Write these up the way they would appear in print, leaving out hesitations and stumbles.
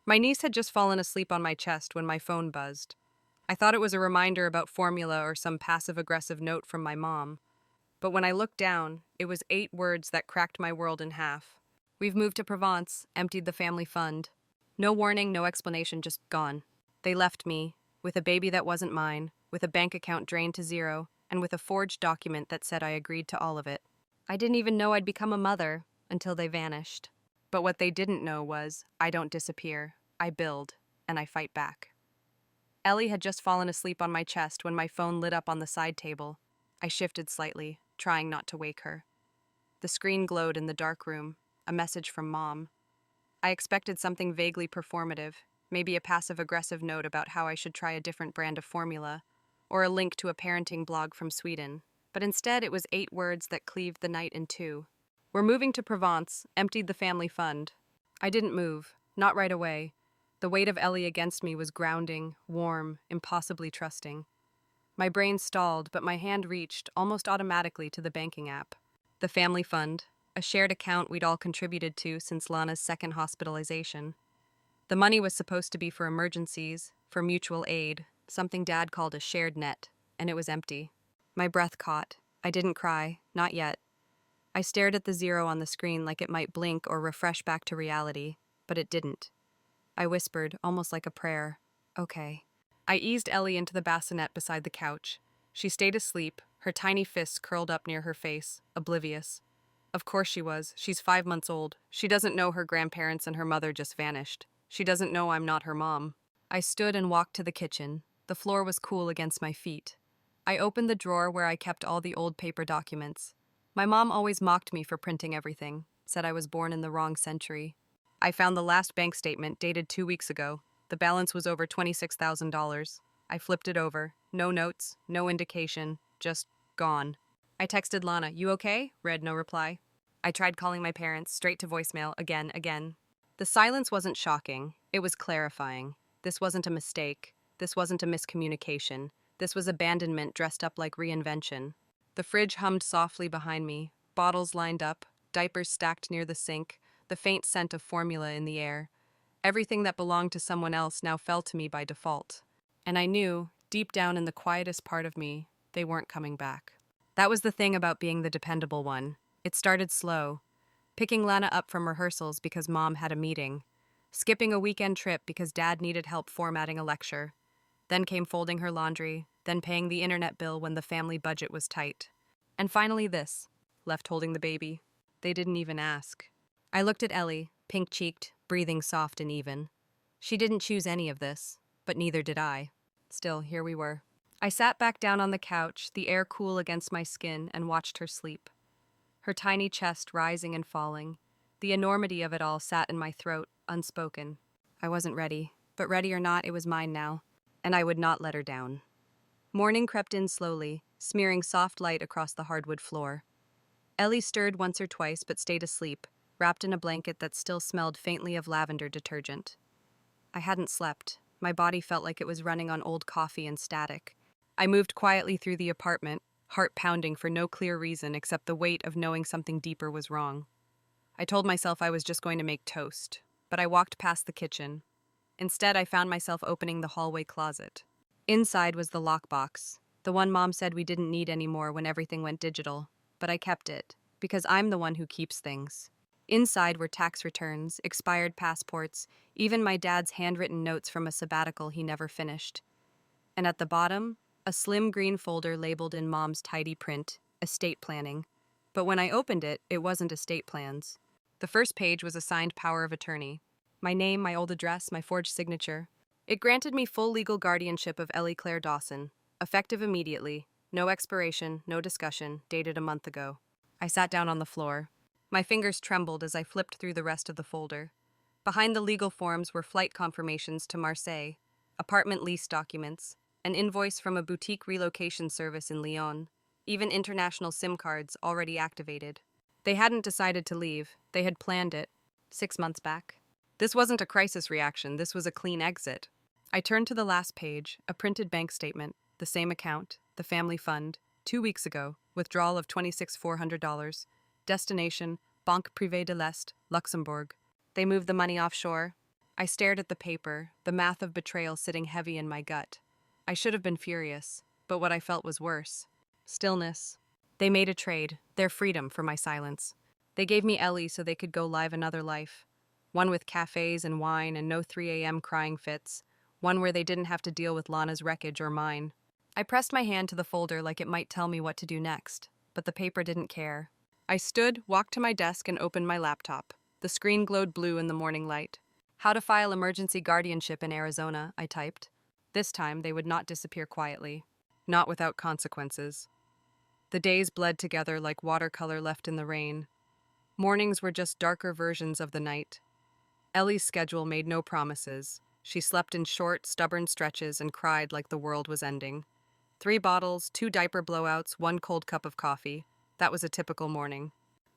My niece had just fallen asleep on my chest when my phone buzzed. I thought it was a reminder about formula or some passive aggressive note from my mom. But when I looked down, it was 8 words that cracked my world in half. We've moved to Provence, emptied the family fund. No warning, no explanation, just gone. They left me, with a baby that wasn't mine, with a bank account drained to zero, and with a forged document that said I agreed to all of it. I didn't even know I'd become a mother until they vanished. But what they didn't know was I don't disappear, I build, and I fight back. Ellie had just fallen asleep on my chest when my phone lit up on the side table. I shifted slightly, trying not to wake her. The screen glowed in the dark room, a message from Mom. I expected something vaguely performative, maybe a passive-aggressive note about how I should try a different brand of formula, or a link to a parenting blog from Sweden. But instead, it was 8 words that cleaved the night in two. We're moving to Provence, emptied the family fund. I didn't move, not right away. The weight of Ellie against me was grounding, warm, impossibly trusting. My brain stalled, but my hand reached, almost automatically, to the banking app. The family fund, a shared account we'd all contributed to since Lana's second hospitalization. The money was supposed to be for emergencies, for mutual aid, something Dad called a shared net, and it was empty. My breath caught. I didn't cry, not yet. I stared at the zero on the screen like it might blink or refresh back to reality, but it didn't. I whispered, almost like a prayer, "Okay." I eased Ellie into the bassinet beside the couch. She stayed asleep, her tiny fists curled up near her face, oblivious. Of course she was. She's 5 months old. She doesn't know her grandparents and her mother just vanished. She doesn't know I'm not her mom. I stood and walked to the kitchen. The floor was cool against my feet. I opened the drawer where I kept all the old paper documents. My mom always mocked me for printing everything, said I was born in the wrong century. I found the last bank statement dated 2 weeks ago. The balance was over $26,000. I flipped it over. No notes, no indication, just gone. I texted Lana, "You okay?" Read no reply. I tried calling my parents, straight to voicemail, again. The silence wasn't shocking. It was clarifying. This wasn't a mistake. This wasn't a miscommunication. This was abandonment dressed up like reinvention. The fridge hummed softly behind me, bottles lined up, diapers stacked near the sink, the faint scent of formula in the air. Everything that belonged to someone else now fell to me by default. And I knew, deep down in the quietest part of me, they weren't coming back. That was the thing about being the dependable one. It started slow. Picking Lana up from rehearsals because Mom had a meeting. Skipping a weekend trip because Dad needed help formatting a lecture. Then came folding her laundry, then paying the internet bill when the family budget was tight. And finally this, left holding the baby. They didn't even ask. I looked at Ellie, pink-cheeked, breathing soft and even. She didn't choose any of this, but neither did I. Still, here we were. I sat back down on the couch, the air cool against my skin, and watched her sleep. Her tiny chest rising and falling. The enormity of it all sat in my throat, unspoken. I wasn't ready, but ready or not, it was mine now, and I would not let her down. Morning crept in slowly, smearing soft light across the hardwood floor. Ellie stirred once or twice but stayed asleep, wrapped in a blanket that still smelled faintly of lavender detergent. I hadn't slept. My body felt like it was running on old coffee and static. I moved quietly through the apartment, heart pounding for no clear reason except the weight of knowing something deeper was wrong. I told myself I was just going to make toast, but I walked past the kitchen. Instead, I found myself opening the hallway closet. Inside was the lockbox, the one Mom said we didn't need anymore when everything went digital, but I kept it, because I'm the one who keeps things. Inside were tax returns, expired passports, even my dad's handwritten notes from a sabbatical he never finished. And at the bottom, a slim green folder labeled in Mom's tidy print, estate planning. But when I opened it, it wasn't estate plans. The first page was a signed power of attorney. My name, my old address, my forged signature. It granted me full legal guardianship of Ellie Claire Dawson, effective immediately, no expiration, no discussion, dated a month ago. I sat down on the floor. My fingers trembled as I flipped through the rest of the folder. Behind the legal forms were flight confirmations to Marseille, apartment lease documents, an invoice from a boutique relocation service in Lyon, even international SIM cards already activated. They hadn't decided to leave. They had planned it, 6 months back. This wasn't a crisis reaction. This was a clean exit. I turned to the last page, a printed bank statement, the same account, the family fund, 2 weeks ago, withdrawal of $26,400, destination, Banque Privée de l'Est, Luxembourg. They moved the money offshore. I stared at the paper, the math of betrayal sitting heavy in my gut. I should have been furious, but what I felt was worse. Stillness. They made a trade, their freedom for my silence. They gave me Ellie so they could go live another life. One with cafes and wine and no 3 a.m. crying fits. One where they didn't have to deal with Lana's wreckage or mine. I pressed my hand to the folder like it might tell me what to do next, but the paper didn't care. I stood, walked to my desk, and opened my laptop. The screen glowed blue in the morning light. How to file emergency guardianship in Arizona, I typed. This time, they would not disappear quietly. Not without consequences. The days bled together like watercolor left in the rain. Mornings were just darker versions of the night. Ellie's schedule made no promises. She slept in short, stubborn stretches and cried like the world was ending. 3 bottles, 2 diaper blowouts, 1 cold cup of coffee. That was a typical morning.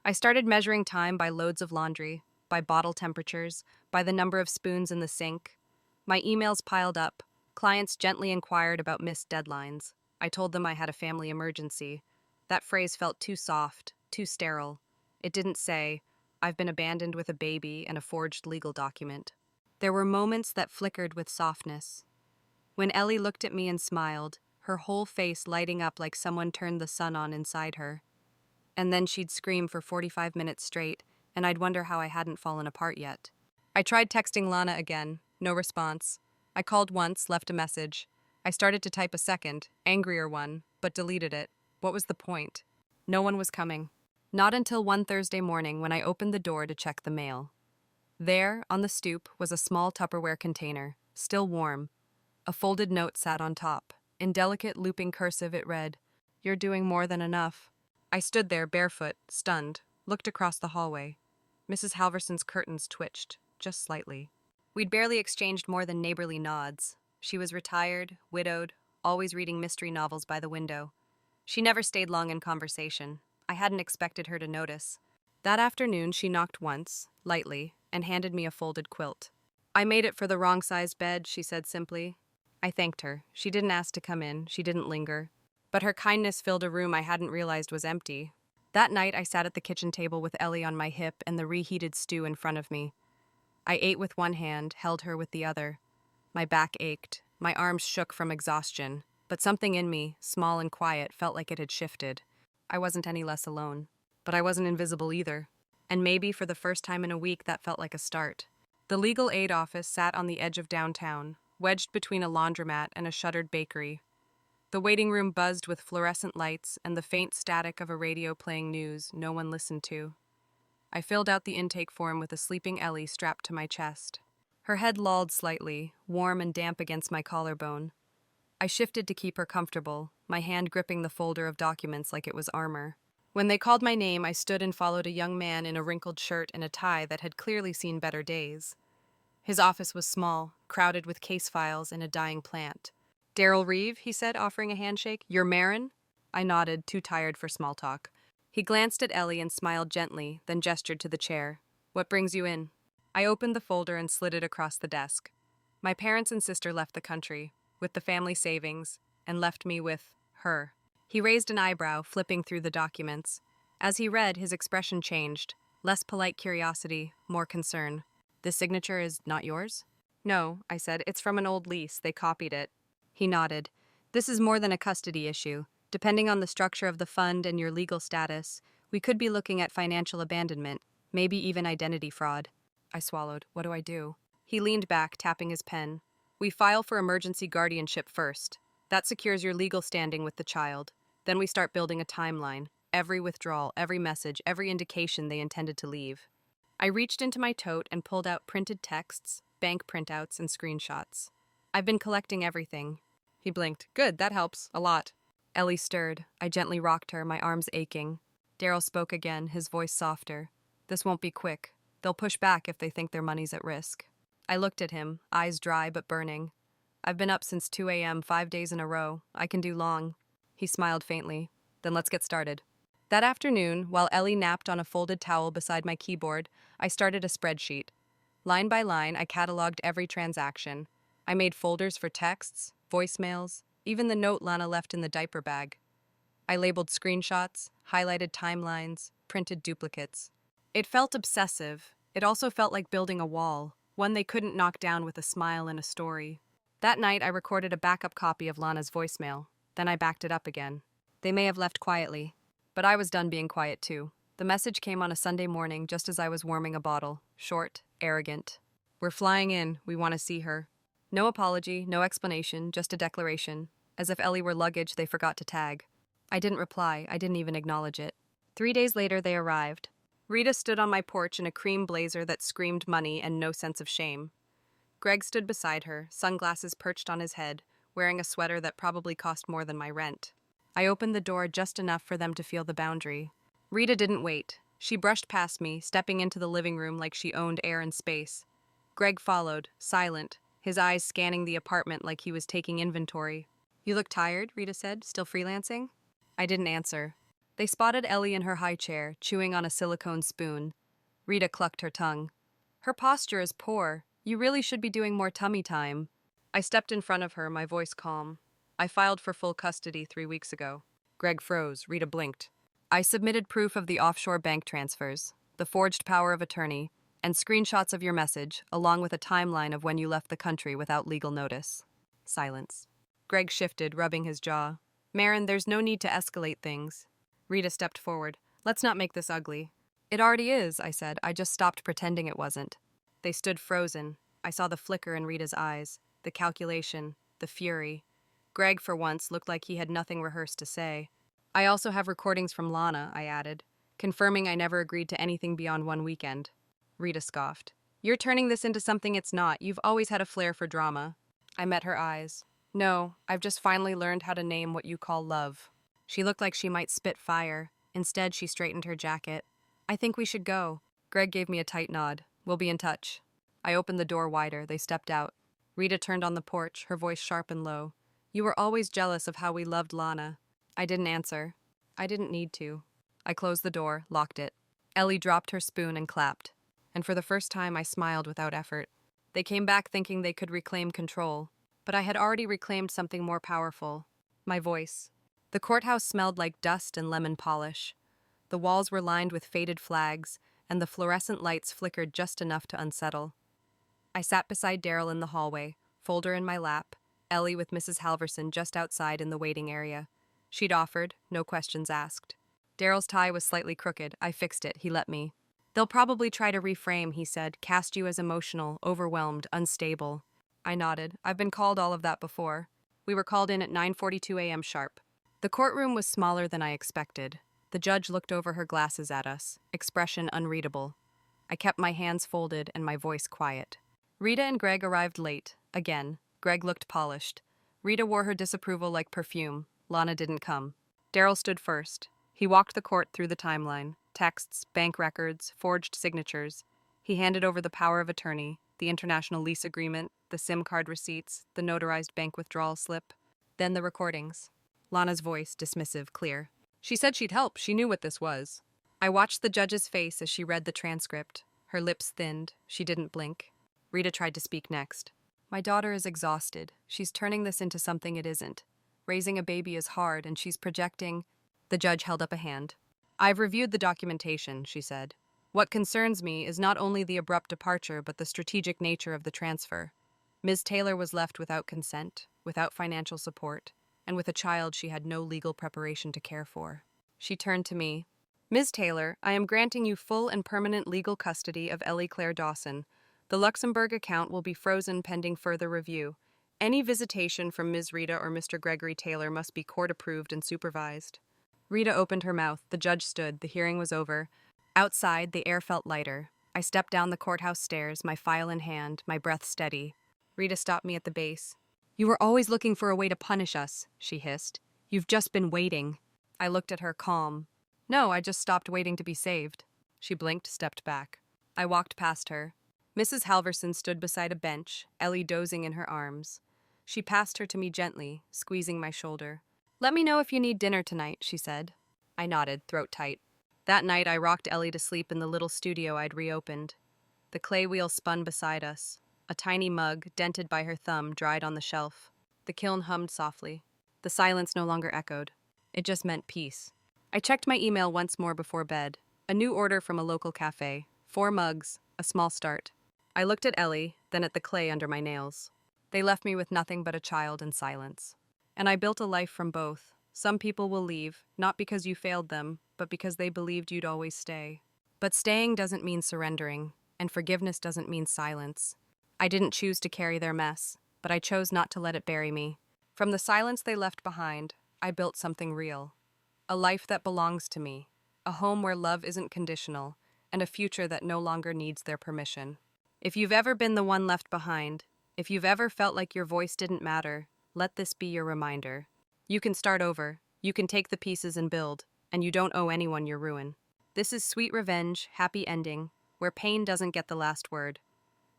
I started measuring time by loads of laundry, by bottle temperatures, by the number of spoons in the sink. My emails piled up. Clients gently inquired about missed deadlines. I told them I had a family emergency. That phrase felt too soft, too sterile. It didn't say, I've been abandoned with a baby and a forged legal document. There were moments that flickered with softness. When Ellie looked at me and smiled, her whole face lighting up like someone turned the sun on inside her. And then she'd scream for 45 minutes straight, and I'd wonder how I hadn't fallen apart yet. I tried texting Lana again. No response. I called once, left a message. I started to type a second, angrier one, but deleted it. What was the point? No one was coming. Not until one Thursday morning when I opened the door to check the mail. There, on the stoop, was a small Tupperware container, still warm. A folded note sat on top. In delicate looping cursive it read, "You're doing more than enough." I stood there barefoot, stunned, looked across the hallway. Mrs. Halverson's curtains twitched, just slightly. We'd barely exchanged more than neighborly nods. She was retired, widowed, always reading mystery novels by the window. She never stayed long in conversation. I hadn't expected her to notice. That afternoon she knocked once, lightly, and handed me a folded quilt. "I made it for the wrong-sized bed," she said simply. I thanked her. She didn't ask to come in, she didn't linger. But her kindness filled a room I hadn't realized was empty. That night I sat at the kitchen table with Ellie on my hip and the reheated stew in front of me. I ate with one hand, held her with the other. My back ached, my arms shook from exhaustion, but something in me, small and quiet, felt like it had shifted. I wasn't any less alone. But I wasn't invisible either. And maybe for the first time in a week that felt like a start. The legal aid office sat on the edge of downtown, wedged between a laundromat and a shuttered bakery. The waiting room buzzed with fluorescent lights and the faint static of a radio playing news no one listened to. I filled out the intake form with a sleeping Ellie strapped to my chest. Her head lolled slightly, warm and damp against my collarbone. I shifted to keep her comfortable, my hand gripping the folder of documents like it was armor. When they called my name, I stood and followed a young man in a wrinkled shirt and a tie that had clearly seen better days. His office was small, crowded with case files and a dying plant. "Daryl Reeve," he said, offering a handshake. "You're Marin?" I nodded, too tired for small talk. He glanced at Ellie and smiled gently, then gestured to the chair. "What brings you in?" I opened the folder and slid it across the desk. My parents and sister left the country, with the family savings, and left me with her. He raised an eyebrow, flipping through the documents. As he read, his expression changed. Less polite curiosity, more concern. "This signature is not yours?" "No," I said. "It's from an old lease. They copied it." He nodded. "This is more than a custody issue. Depending on the structure of the fund and your legal status, we could be looking at financial abandonment, maybe even identity fraud." I swallowed. "What do I do?" He leaned back, tapping his pen. "We file for emergency guardianship first. That secures your legal standing with the child. Then we start building a timeline. Every withdrawal, every message, every indication they intended to leave." I reached into my tote and pulled out printed texts, bank printouts, and screenshots. "I've been collecting everything." He blinked. "Good, that helps. A lot." Ellie stirred. I gently rocked her, my arms aching. Daryl spoke again, his voice softer. "This won't be quick. They'll push back if they think their money's at risk." I looked at him, eyes dry but burning. "I've been up since 2 a.m. 5 days in a row. I can do long." He smiled faintly. "Then let's get started." That afternoon, while Ellie napped on a folded towel beside my keyboard, I started a spreadsheet. Line by line, I cataloged every transaction. I made folders for texts, voicemails, even the note Lana left in the diaper bag. I labeled screenshots, highlighted timelines, printed duplicates. It felt obsessive. It also felt like building a wall. one they couldn't knock down with a smile and a story. That night, I recorded a backup copy of Lana's voicemail. Then I backed it up again. They may have left quietly, but I was done being quiet too. The message came on a Sunday morning just as I was warming a bottle. Short, arrogant. "We're flying in. We want to see her." No apology, no explanation, just a declaration. As if Ellie were luggage they forgot to tag. I didn't reply. I didn't even acknowledge it. 3 days later, they arrived. Rita stood on my porch in a cream blazer that screamed money and no sense of shame. Greg stood beside her, sunglasses perched on his head, wearing a sweater that probably cost more than my rent. I opened the door just enough for them to feel the boundary. Rita didn't wait. She brushed past me, stepping into the living room like she owned air and space. Greg followed, silent, his eyes scanning the apartment like he was taking inventory. "You look tired," Rita said, "still freelancing?" I didn't answer. They spotted Ellie in her high chair, chewing on a silicone spoon. Rita clucked her tongue. "Her posture is poor. You really should be doing more tummy time." I stepped in front of her, my voice calm. "I filed for full custody 3 weeks ago." Greg froze. Rita blinked. "I submitted proof of the offshore bank transfers, the forged power of attorney, and screenshots of your message, along with a timeline of when you left the country without legal notice." Silence. Greg shifted, rubbing his jaw. "Marin, there's no need to escalate things." Rita stepped forward. "Let's not make this ugly." "It already is," I said. "I just stopped pretending it wasn't." They stood frozen. I saw the flicker in Rita's eyes, the calculation, the fury. Greg, for once, looked like he had nothing rehearsed to say. "I also have recordings from Lana," I added, confirming I never agreed to anything beyond one weekend. Rita scoffed. "You're turning this into something it's not. You've always had a flair for drama." I met her eyes. "No, I've just finally learned how to name what you call love." She looked like she might spit fire. Instead, she straightened her jacket. "I think we should go." Greg gave me a tight nod. "We'll be in touch." I opened the door wider. They stepped out. Rita turned on the porch, her voice sharp and low. "You were always jealous of how we loved Lana." I didn't answer. I didn't need to. I closed the door, locked it. Ellie dropped her spoon and clapped. And for the first time, I smiled without effort. They came back thinking they could reclaim control. But I had already reclaimed something more powerful. My voice. The courthouse smelled like dust and lemon polish. The walls were lined with faded flags, and the fluorescent lights flickered just enough to unsettle. I sat beside Daryl in the hallway, folder in my lap, Ellie with Mrs. Halverson just outside in the waiting area. She'd offered, no questions asked. Daryl's tie was slightly crooked. I fixed it. He let me. "They'll probably try to reframe," he said, "cast you as emotional, overwhelmed, unstable." I nodded. "I've been called all of that before." We were called in at 9:42 a.m. sharp. The courtroom was smaller than I expected. The judge looked over her glasses at us, expression unreadable. I kept my hands folded and my voice quiet. Rita and Greg arrived late. Again, Greg looked polished. Rita wore her disapproval like perfume. Lana didn't come. Daryl stood first. He walked the court through the timeline. Texts, bank records, forged signatures. He handed over the power of attorney, the international lease agreement, the SIM card receipts, the notarized bank withdrawal slip. Then the recordings. Lana's voice, dismissive, clear. "She said she'd help. She knew what this was." I watched the judge's face as she read the transcript. Her lips thinned. She didn't blink. Rita tried to speak next. "My daughter is exhausted. She's turning this into something it isn't. Raising a baby is hard, and she's projecting—" The judge held up a hand. "I've reviewed the documentation," she said. "What concerns me is not only the abrupt departure but the strategic nature of the transfer. Ms. Taylor was left without consent, without financial support, and with a child she had no legal preparation to care for." She turned to me. "Ms. Taylor, I am granting you full and permanent legal custody of Ellie Claire Dawson. The Luxembourg account will be frozen pending further review. Any visitation from Ms. Rita or Mr. Gregory Taylor must be court-approved and supervised." Rita opened her mouth. The judge stood. The hearing was over. Outside, the air felt lighter. I stepped down the courthouse stairs, my file in hand, my breath steady. Rita stopped me at the base. "You were always looking for a way to punish us," she hissed. "You've just been waiting." I looked at her, calm. "No, I just stopped waiting to be saved." She blinked, stepped back. I walked past her. Mrs. Halverson stood beside a bench, Ellie dozing in her arms. She passed her to me gently, squeezing my shoulder. "Let me know if you need dinner tonight," she said. I nodded, throat tight. That night I rocked Ellie to sleep in the little studio I'd reopened. The clay wheel spun beside us. A tiny mug, dented by her thumb, dried on the shelf. The kiln hummed softly. The silence no longer echoed. It just meant peace. I checked my email once more before bed. A new order from a local cafe. 4 mugs, a small start. I looked at Ellie, then at the clay under my nails. They left me with nothing but a child and silence. And I built a life from both. Some people will leave, not because you failed them, but because they believed you'd always stay. But staying doesn't mean surrendering, and forgiveness doesn't mean silence. I didn't choose to carry their mess, but I chose not to let it bury me. From the silence they left behind, I built something real. A life that belongs to me, a home where love isn't conditional, and a future that no longer needs their permission. If you've ever been the one left behind, if you've ever felt like your voice didn't matter, let this be your reminder. You can start over, you can take the pieces and build, and you don't owe anyone your ruin. This is Sweet Revenge, Happy Ending, where pain doesn't get the last word.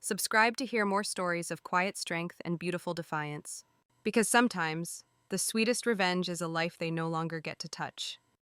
Subscribe to hear more stories of quiet strength and beautiful defiance. Because sometimes, the sweetest revenge is a life they no longer get to touch.